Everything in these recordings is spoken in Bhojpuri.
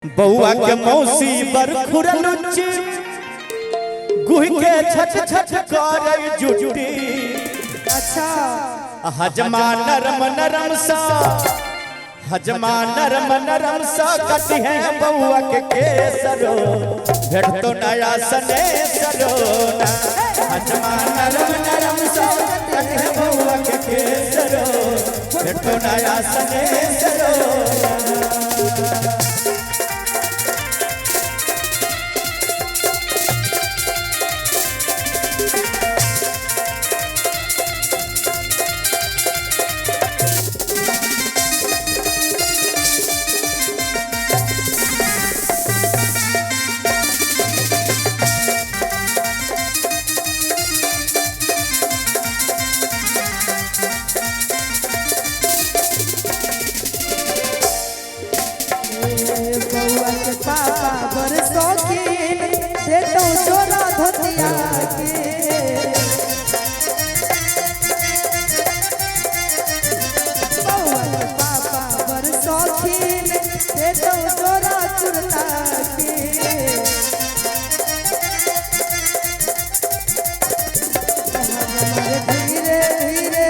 बउआ के मौसी बर खुरलुच्ची गुह के छछ छछ करे जुटी। अच्छा हजमा नरम नरम सा हजमा नरम नरम सा कटी है बउआ के केसरो भेट तो नया सने सरो ना। हजमा नरम नरम सा कटी है बउआ के केसरो भेट तो नया सने सरो। पापा बर शौकीन देखो चोरा धोतिया के पापा बर शौकीन देखो चोरा चुरता के धीरे धीरे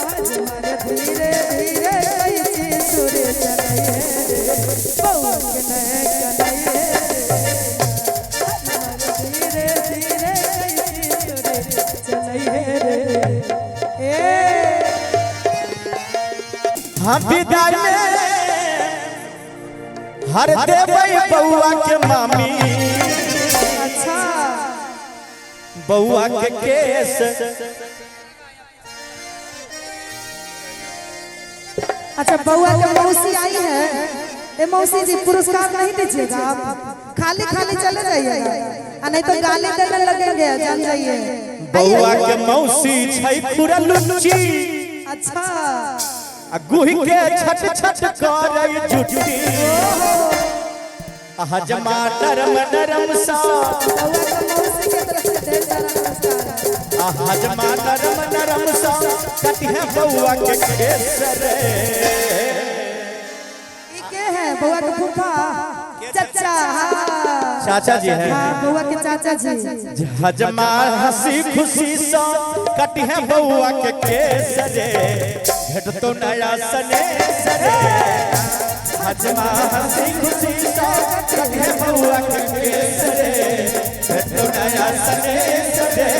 आज हमारे धीरे धीरे कैसे सुरे चले बउआ के विदाई में हर देवई बउआ के मामी। अच्छा बउआ के केस अच्छा बउआ के मौसी आई है। ए मौसी जी पुरस्कार नहीं दीजिएगा, आप खाली खाली चले जाइएगा नहीं तो गाली देने लगेंगे, जान जाइए। बउआ के मौसी छै खुरलुच्ची अच्छा गुही के छट छट करे जुटी। हजमा नरम नरम सा हजमा नरम नरम सा कटी है बउआ के केसरे। के है बउआ के फूफा चाचा चाचा जी है बउआ के चाचा जी। हजमा हंसी खुशी सा कटी है बउआ के केसरे भेट तो नया सने सरे। हजमा हंसी खुशी सा कटी है बउआ के केसरे भेट तो नया सने सरे।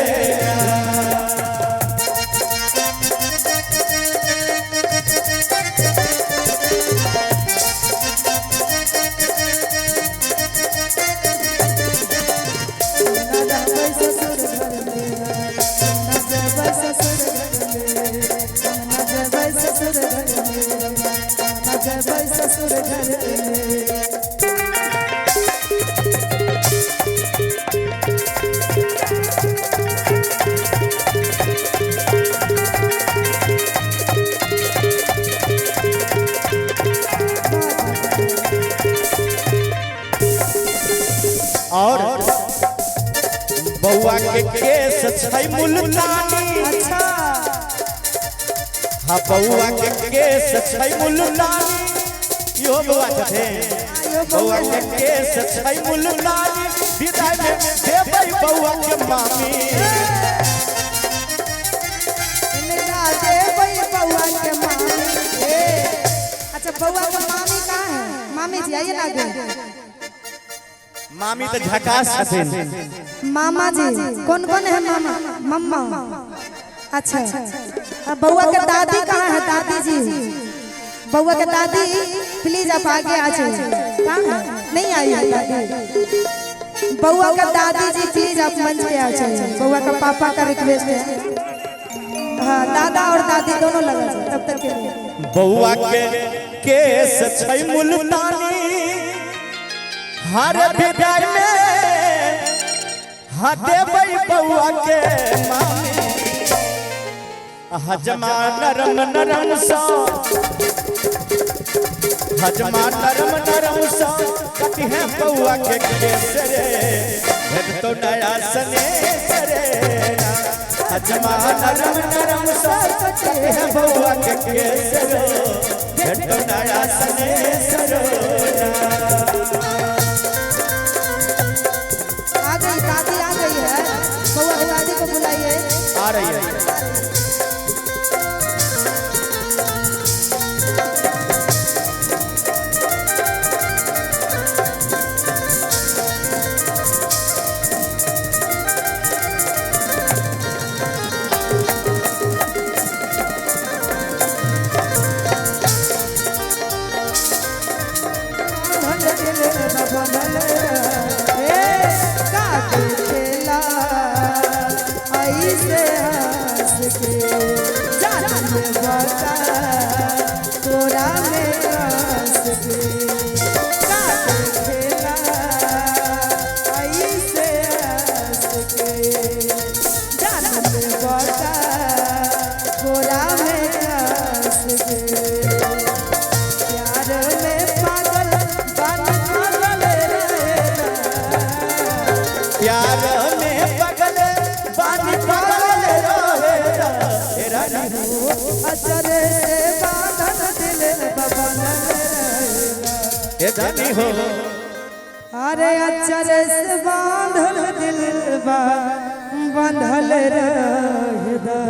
और बउआ के केस छै मुल्तानी। अच्छा हाँ बउआ के केस छै मुल्तानी यो बउआ छथे। बउआ के केस छै मुल्तानी विदाई में देबै बउआ के मामी। देबै बउआ के मामी। अच्छा बउआ के मामी कहाँ है? मामी जी आइए ना आगे। मामी तो झकास छथिन। मामा जी कौन कौन है? मामा मम्मा अच्छा अब बउआ के दादी कहाँ है? दादी जी बउआ के दादी प्लीज आप आगे आ जाइए। कहाँ है? नहीं आई है दादी। बउआ के दादी जी प्लीज आप मंच पे आ जाइए। बउआ का पापा का रिक्वेस्ट है। हाँ दादा और दादी दोनों लगा तब तक के लिए। बउआ के केस छै मुल्तानी हर विदाई में हाँ देबै बउआ के मामी। हजमा नरम नरम सा हजमा नरम नरम सा कटी है बउआ के केसरे भेट तो नया सने सरे। हजमा नरम नरम सा कटी है बउआ के केसरे भेट तो नया सने सरो। बनल ए काटे खेला ऐसे हंस के जान में बता तोरा में हंस के काटे खेला ऐसे हंस के जान में बता तोरा में हंस के प्यार में पागल बन पागल रहेला प्यार में पगल बानी पगल रहेला ए रानी हो अचरे से बांधल दिल बबनल रहेला ए रानी हो अरे अचरे से बांधल दिल बा बंधल रहेला